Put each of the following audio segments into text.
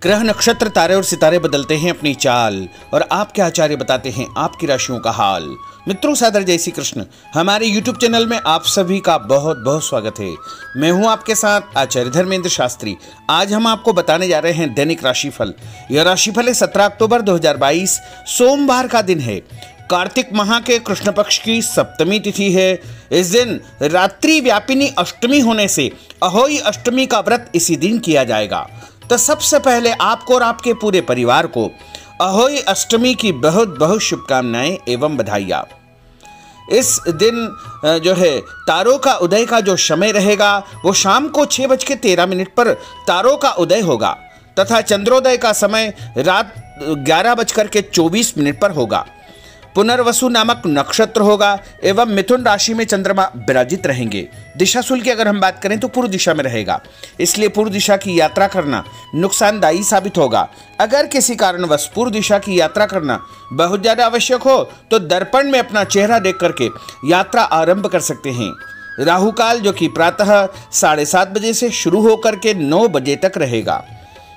ग्रह नक्षत्र तारे और सितारे बदलते हैं अपनी चाल और आपके आचार्य बताते हैं आपकी राशियों का हाल। मित्रों, सादर जय श्री कृष्ण। हमारे YouTube चैनल में आप सभी का बहुत बहुत स्वागत है। मैं हूं आपके साथ आचार्य धर्मेंद्र शास्त्री। आज हम आपको बताने जा रहे हैं दैनिक राशिफल। यह राशिफल है 17 अक्टूबर 2022 सोमवार का दिन है। कार्तिक माह के कृष्ण पक्ष की सप्तमी तिथि है। इस दिन रात्रि व्यापिनी अष्टमी होने से अहोई अष्टमी का व्रत इसी दिन किया जाएगा। तो सबसे पहले आपको और आपके पूरे परिवार को अहोई अष्टमी की बहुत बहुत शुभकामनाएं एवं बधाइयाँ। इस दिन जो है तारों का उदय का जो समय रहेगा वो शाम को 6:13 पर तारों का उदय होगा तथा चंद्रोदय का समय रात 11:24 पर होगा। पुनर्वसु नामक नक्षत्र होगा एवं मिथुन राशि में चंद्रमा विराजित रहेंगे। दिशाशूल की अगर हम बात करें तो पूर्व दिशा में रहेगा, इसलिए पूर्व दिशा की यात्रा करना नुकसानदायी साबित होगा। अगर किसी कारणवश पूर्व दिशा की यात्रा करना बहुत ज़्यादा आवश्यक हो तो दर्पण में अपना चेहरा देख करके यात्रा आरंभ कर सकते हैं। राहु काल जो कि प्रातः 7:30 बजे से शुरू होकर के 9 बजे तक रहेगा।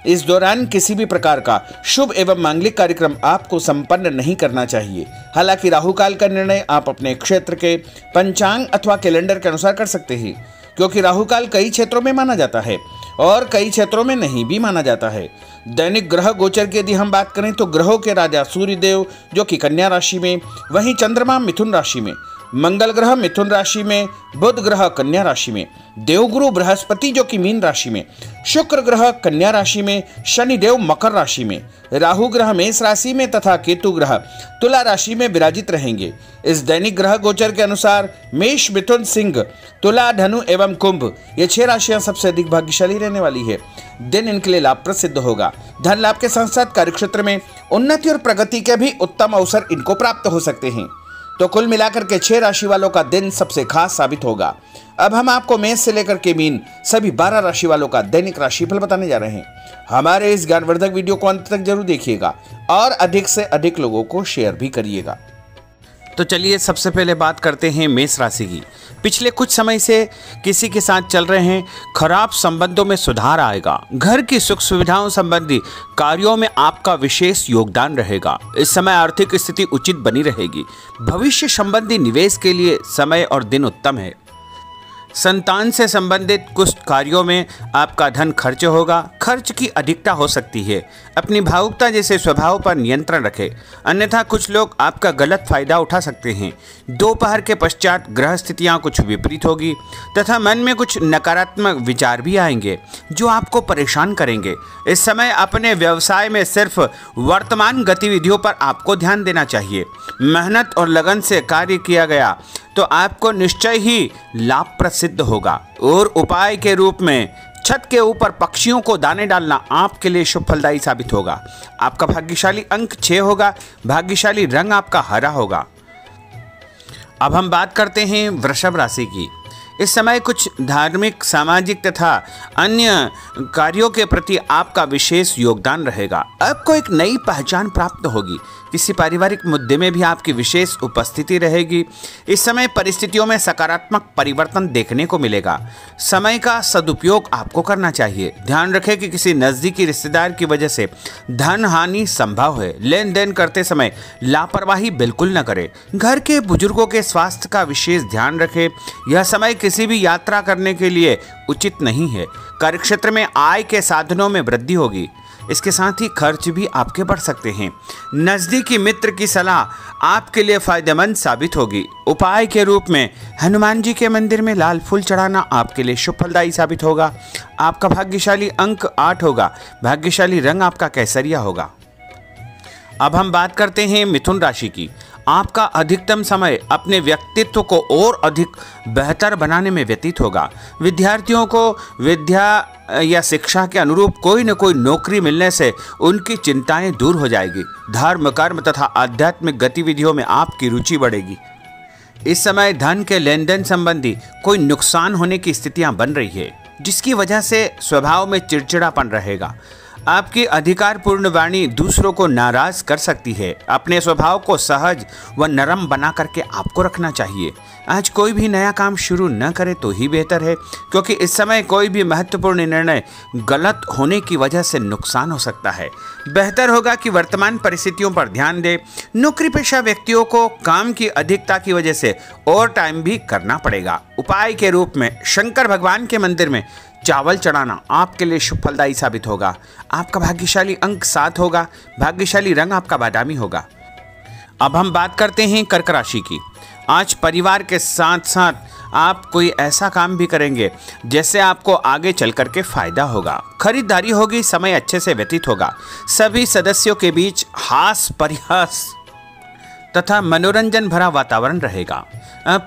इस दौरान किसी भी प्रकार का शुभ एवं मांगलिक कार्यक्रम आपको संपन्न नहीं करना चाहिए। हालांकि राहु काल का निर्णय आप अपने क्षेत्र के पंचांग अथवा कैलेंडर के अनुसार कर सकते हैं, क्योंकि राहु काल कई क्षेत्रों में माना जाता है और कई क्षेत्रों में नहीं भी माना जाता है। दैनिक ग्रह गोचर की यदि हम बात करें तो ग्रहों के राजा सूर्यदेव जो कि कन्या राशि में, वहीं चंद्रमा मिथुन राशि में, मंगल ग्रह मिथुन राशि में, बुध ग्रह कन्या राशि में, देवगुरु बृहस्पति जो कि मीन राशि में, शुक्र ग्रह कन्या राशि में, शनिदेव मकर राशि में, राहु ग्रह मेष राशि में तथा केतु ग्रह तुला राशि में विराजित रहेंगे। इस दैनिक ग्रह गोचर के अनुसार मेष, मिथुन, सिंह, तुला, धनु एवं कुंभ ये 6 राशियां सबसे अधिक भाग्यशाली रहने वाली है। दिन इनके लिए लाभप्रद सिद्ध होगा। धन लाभ के साथ साथ कार्यक्षेत्र में उन्नति और प्रगति के भी उत्तम अवसर इनको प्राप्त हो सकते हैं। तो कुल मिलाकर के 6 राशि वालों का दिन सबसे खास साबित होगा। अब हम आपको मेष से लेकर के मीन सभी 12 राशि वालों का दैनिक राशिफल बताने जा रहे हैं। हमारे इस ज्ञानवर्धक वीडियो को अंत तक जरूर देखिएगा और अधिक से अधिक लोगों को शेयर भी करिएगा। तो चलिए सबसे पहले बात करते हैं मेष राशि की। पिछले कुछ समय से किसी के साथ चल रहे हैं खराब संबंधों में सुधार आएगा। घर की सुख सुविधाओं संबंधी कार्यों में आपका विशेष योगदान रहेगा। इस समय आर्थिक स्थिति उचित बनी रहेगी। भविष्य संबंधी निवेश के लिए समय और दिन उत्तम है। संतान से संबंधित कुछ कार्यों में आपका धन खर्च होगा। खर्च की अधिकता हो सकती है। अपनी भावुकता जैसे स्वभाव पर नियंत्रण रखें, अन्यथा कुछ लोग आपका गलत फायदा उठा सकते हैं। दोपहर के पश्चात ग्रह स्थितियाँ कुछ विपरीत होगी तथा मन में कुछ नकारात्मक विचार भी आएंगे जो आपको परेशान करेंगे। इस समय अपने व्यवसाय में सिर्फ वर्तमान गतिविधियों पर आपको ध्यान देना चाहिए। मेहनत और लगन से कार्य किया गया तो आपको निश्चय ही लाभप्रद सिद्ध होगा। और उपाय के रूप में छत के ऊपर पक्षियों को दाने डालना आपके लिए शुभ फलदायी साबित होगा। आपका भाग्यशाली अंक 6 होगा। भाग्यशाली रंग आपका हरा होगा। अब हम बात करते हैं वृषभ राशि की। इस समय कुछ धार्मिक, सामाजिक तथा अन्य कार्यों के प्रति आपका विशेष योगदान रहेगा। आपको एक नई पहचान प्राप्त होगी। किसी पारिवारिक मुद्दे में भी आपकी विशेष उपस्थिति रहेगी। इस समय परिस्थितियों में सकारात्मक परिवर्तन देखने को मिलेगा। समय का सदुपयोग आपको करना चाहिए। ध्यान रखें कि किसी नज़दीकी रिश्तेदार की वजह से धन हानि संभव है। लेन देन करते समय लापरवाही बिल्कुल न करें। घर के बुजुर्गों के स्वास्थ्य का विशेष ध्यान रखें। यह समय किसी भी यात्रा करने के लिए उचित नहीं है। कार्यक्षेत्र में आय के साधनों में वृद्धि होगी। इसके साथ ही खर्च भी आपके बढ़ सकते हैं। नज़दीकी मित्र की सलाह आपके लिए फायदेमंद साबित होगी। उपाय के रूप में हनुमान जी के मंदिर में लाल फूल चढ़ाना आपके लिए शुभ फलदायी साबित होगा। आपका भाग्यशाली अंक 8 होगा। भाग्यशाली रंग आपका केसरिया होगा। अब हम बात करते हैं मिथुन राशि की। आपका अधिकतम समय अपने व्यक्तित्व को और अधिक बेहतर बनाने में व्यतीत होगा। विद्यार्थियों को विद्या या शिक्षा के अनुरूप कोई न कोई नौकरी मिलने से उनकी चिंताएं दूर हो जाएगी। धर्म, कर्म तथा आध्यात्मिक गतिविधियों में आपकी रुचि बढ़ेगी। इस समय धन के लेन देन संबंधी कोई नुकसान होने की स्थितियां बन रही है, जिसकी वजह से स्वभाव में चिड़चिड़ापन रहेगा। आपकी अधिकारपूर्ण वाणी दूसरों को नाराज कर सकती है। अपने स्वभाव को सहज व नरम बना करके आपको रखना चाहिए। आज कोई भी नया काम शुरू न करे तो ही बेहतर है, क्योंकि इस समय कोई भी महत्वपूर्ण निर्णय गलत होने की वजह से नुकसान हो सकता है। बेहतर होगा कि वर्तमान परिस्थितियों पर ध्यान दें। नौकरी पेशा व्यक्तियों को काम की अधिकता की वजह से ओवर टाइम भी करना पड़ेगा। उपाय के रूप में शंकर भगवान के मंदिर में चावल चढ़ाना आपके लिए शुभ फलदायी साबित होगा। आपका भाग्यशाली अंक 7 होगा। भाग्यशाली रंग आपका बादामी होगा। अब हम बात करते हैं कर्क राशि की। आज परिवार के साथ साथ आप कोई ऐसा काम भी करेंगे जिससे आपको आगे चल करके फायदा होगा। खरीदारी होगी, समय अच्छे से व्यतीत होगा। सभी सदस्यों के बीच हास परिहास तथा मनोरंजन भरा वातावरण रहेगा।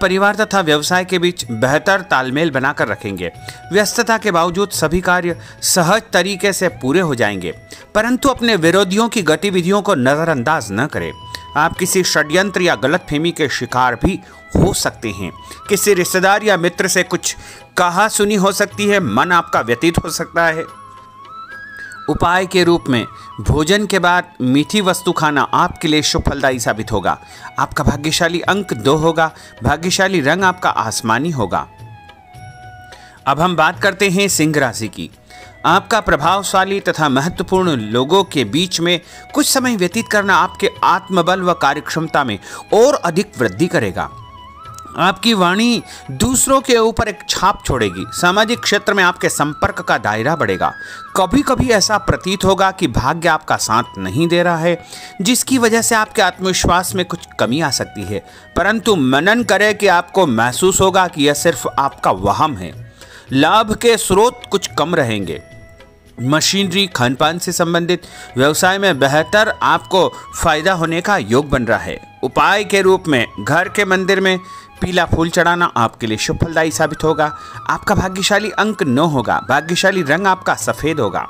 परिवार तथा व्यवसाय के बीच बेहतर तालमेल बनाकर रखेंगे। व्यस्तता के बावजूद सभी कार्य सहज तरीके से पूरे हो जाएंगे, परंतु अपने विरोधियों की गतिविधियों को नजरअंदाज न करें। आप किसी षड्यंत्र या गलतफहमी के शिकार भी हो सकते हैं। किसी रिश्तेदार या मित्र से कुछ कहा सुनी हो सकती है। मन आपका व्यतीत हो सकता है। उपाय के रूप में भोजन के बाद मीठी वस्तु खाना आपके लिए शुभ फलदायी साबित होगा। आपका भाग्यशाली अंक 2 होगा। भाग्यशाली रंग आपका आसमानी होगा। अब हम बात करते हैं सिंह राशि की। आपका प्रभावशाली तथा महत्वपूर्ण लोगों के बीच में कुछ समय व्यतीत करना आपके आत्मबल व कार्यक्षमता में और अधिक वृद्धि करेगा। आपकी वाणी दूसरों के ऊपर एक छाप छोड़ेगी। सामाजिक क्षेत्र में आपके संपर्क का दायरा बढ़ेगा। कभी कभी ऐसा प्रतीत होगा कि भाग्य आपका साथ नहीं दे रहा है, जिसकी वजह से आपके आत्मविश्वास में कुछ कमी आ सकती है, परंतु मनन करें कि आपको महसूस होगा कि यह सिर्फ आपका वहम है। लाभ के स्रोत कुछ कम रहेंगे। मशीनरी खानपान से संबंधित व्यवसाय में बेहतर आपको फायदा होने का योग बन रहा है। उपाय के रूप में घर के मंदिर में पीला फूल चढ़ाना आपके लिए शुभ फलदायी साबित होगा। आपका भाग्यशाली अंक 9 होगा। भाग्यशाली रंग आपका सफेद होगा।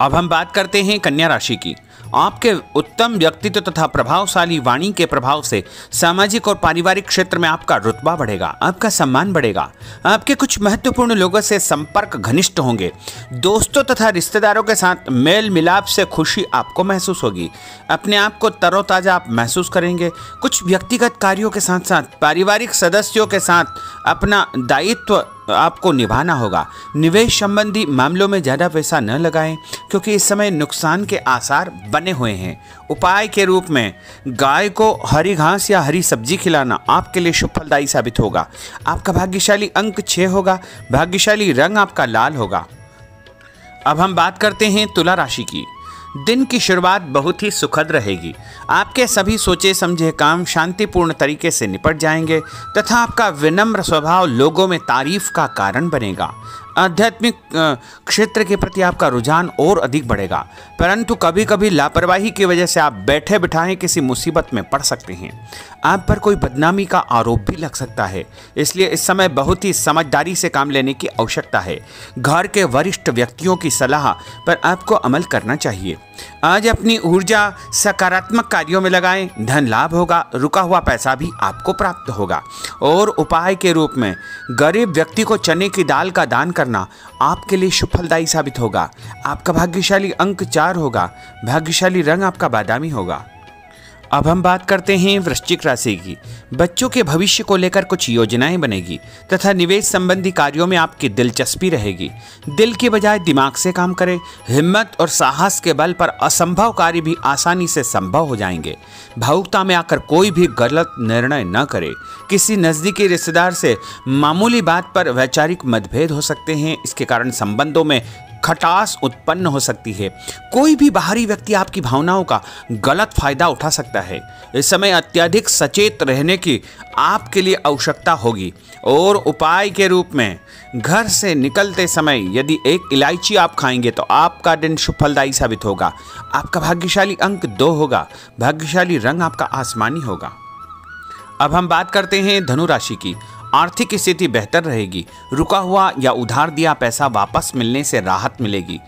अब हम बात करते हैं कन्या राशि की। आपके उत्तम व्यक्तित्व तथा प्रभावशाली वाणी के प्रभाव से सामाजिक और पारिवारिक क्षेत्र में आपका रुतबा बढ़ेगा, आपका सम्मान बढ़ेगा। आपके कुछ महत्वपूर्ण लोगों से संपर्क घनिष्ठ होंगे। दोस्तों तथा रिश्तेदारों के साथ मेल मिलाप से खुशी आपको महसूस होगी। अपने आप को तरोताजा आप महसूस करेंगे। कुछ व्यक्तिगत कार्यों के साथ साथ पारिवारिक सदस्यों के साथ अपना दायित्व आपको निभाना होगा। निवेश संबंधी मामलों में ज़्यादा पैसा न लगाएं, क्योंकि इस समय नुकसान के आसार बने हुए हैं। उपाय के रूप में गाय को हरी घास या हरी सब्जी खिलाना आपके लिए शुभ फलदायी साबित होगा। आपका भाग्यशाली अंक 6 होगा। भाग्यशाली रंग आपका लाल होगा। अब हम बात करते हैं तुला राशि की। दिन की शुरुआत बहुत ही सुखद रहेगी। आपके सभी सोचे समझे काम शांतिपूर्ण तरीके से निपट जाएंगे तथा आपका विनम्र स्वभाव लोगों में तारीफ का कारण बनेगा। आध्यात्मिक क्षेत्र के प्रति आपका रुझान और अधिक बढ़ेगा, परंतु कभी कभी लापरवाही की वजह से आप बैठे बिठाए किसी मुसीबत में पड़ सकते हैं। आप पर कोई बदनामी का आरोप भी लग सकता है, इसलिए इस समय बहुत ही समझदारी से काम लेने की आवश्यकता है। घर के वरिष्ठ व्यक्तियों की सलाह पर आपको अमल करना चाहिए। आज अपनी ऊर्जा सकारात्मक कार्यों में लगाएं। धन लाभ होगा। रुका हुआ पैसा भी आपको प्राप्त होगा। और उपाय के रूप में गरीब व्यक्ति को चने की दाल का दान करना आपके लिए शुभ फलदायी साबित होगा। आपका भाग्यशाली अंक 4 होगा। भाग्यशाली रंग आपका बादामी होगा। अब हम बात करते हैं वृश्चिक राशि की। बच्चों के भविष्य को लेकर कुछ योजनाएं बनेगी तथा निवेश संबंधी कार्यों में आपकी दिलचस्पी रहेगी। दिल के बजाय दिमाग से काम करें। हिम्मत और साहस के बल पर असंभव कार्य भी आसानी से संभव हो जाएंगे। भावुकता में आकर कोई भी गलत निर्णय न करें। किसी नज़दीकी रिश्तेदार से मामूली बात पर वैचारिक मतभेद हो सकते हैं। इसके कारण संबंधों में खटास उत्पन्न हो सकती है। कोई भी बाहरी व्यक्ति आपकी भावनाओं का गलत फायदा उठा सकता है। इस समय अत्यधिक सचेत रहने की आपके लिए आवश्यकता होगी। और उपाय के रूप में घर से निकलते समय यदि एक इलायची आप खाएंगे तो आपका दिन शुभ फलदायी साबित होगा। आपका भाग्यशाली अंक 2 होगा। भाग्यशाली रंग आपका आसमानी होगा। अब हम बात करते हैं धनु राशि की। आर्थिक स्थिति बेहतर रहेगी। रुका हुआ या उधार दिया पैसा वापस मिलने से राहत मिलेगी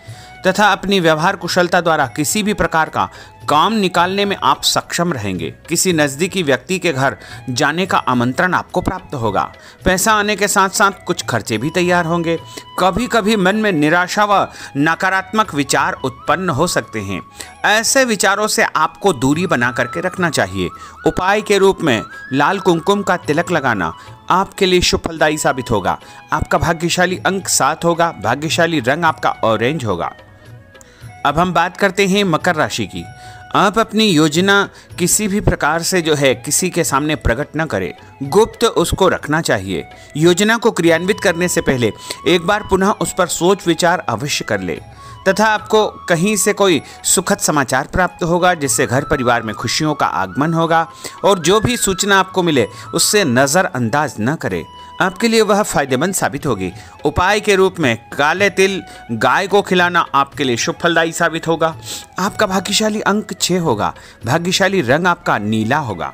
तथा अपनी व्यवहार कुशलता द्वारा किसी भी प्रकार का काम निकालने में आप सक्षम रहेंगे। किसी नज़दीकी व्यक्ति के घर जाने का आमंत्रण आपको प्राप्त होगा। पैसा आने के साथ साथ कुछ खर्चे भी तैयार होंगे। कभी कभी मन में निराशा व नकारात्मक विचार उत्पन्न हो सकते हैं। ऐसे विचारों से आपको दूरी बना करके रखना चाहिए। उपाय के रूप में लाल कुमकुम का तिलक लगाना आपके लिए शुभ फलदायी साबित होगा। आपका भाग्यशाली अंक 7 होगा। भाग्यशाली रंग आपका ऑरेंज होगा। अब हम बात करते हैं मकर राशि की। आप अपनी योजना किसी भी प्रकार से किसी के सामने प्रकट न करें, गुप्त उसको रखना चाहिए। योजना को क्रियान्वित करने से पहले एक बार पुनः उस पर सोच विचार अवश्य कर ले तथा आपको कहीं से कोई सुखद समाचार प्राप्त होगा जिससे घर परिवार में खुशियों का आगमन होगा। और जो भी सूचना आपको मिले उससे नज़रअंदाज न करें, आपके लिए वह फायदेमंद साबित होगी। उपाय के रूप में काले तिल गाय को खिलाना आपके लिए शुभ फलदायी साबित होगा। आपका भाग्यशाली अंक 6 होगा। भाग्यशाली रंग आपका नीला होगा।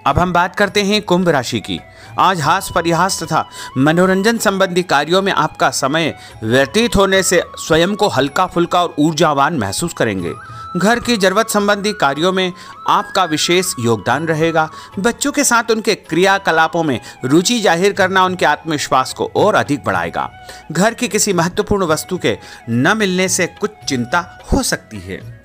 अब हम बात करते हैं कुंभ राशि की। आज हास परिहास तथा मनोरंजन संबंधी कार्यों में आपका समय व्यतीत होने से स्वयं को हल्का फुल्का और ऊर्जावान महसूस करेंगे। घर की जरूरत संबंधी कार्यों में आपका विशेष योगदान रहेगा। बच्चों के साथ उनके क्रियाकलापों में रुचि जाहिर करना उनके आत्मविश्वास को और अधिक बढ़ाएगा। घर की किसी महत्वपूर्ण वस्तु के न मिलने से कुछ चिंता हो सकती है।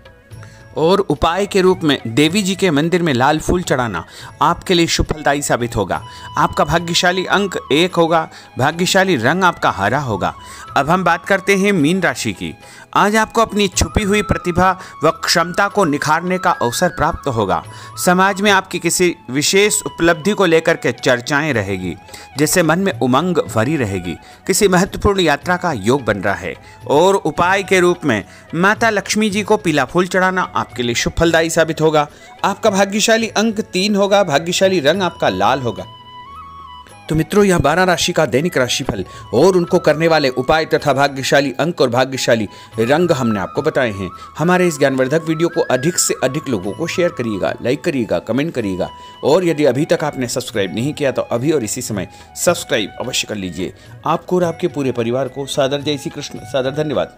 और उपाय के रूप में देवी जी के मंदिर में लाल फूल चढ़ाना आपके लिए शुभ फलदायी साबित होगा। आपका भाग्यशाली अंक 1 होगा। भाग्यशाली रंग आपका हरा होगा। अब हम बात करते हैं मीन राशि की। आज आपको अपनी छुपी हुई प्रतिभा व क्षमता को निखारने का अवसर प्राप्त होगा। समाज में आपकी किसी विशेष उपलब्धि को लेकर के चर्चाएं रहेगी, जिससे मन में उमंग भरी रहेगी। किसी महत्वपूर्ण यात्रा का योग बन रहा है। और उपाय के रूप में माता लक्ष्मी जी को पीला फूल चढ़ाना आपके लिए शुभ फलदायी साबित होगा। आपका भाग्यशाली अंक 3 होगा। भाग्यशाली रंग आपका लाल होगा। तो मित्रों, यह 12 राशि का दैनिक राशिफल और उनको करने वाले उपाय तथा भाग्यशाली अंक और भाग्यशाली रंग हमने आपको बताए हैं। हमारे इस ज्ञानवर्धक वीडियो को अधिक से अधिक लोगों को शेयर करिएगा, लाइक करिएगा, कमेंट करिएगा। और यदि अभी तक आपने सब्सक्राइब नहीं किया तो अभी और इसी समय सब्सक्राइब अवश्य कर लीजिए। आपको और आपके पूरे परिवार को सादर जय श्री कृष्ण, सादर धन्यवाद।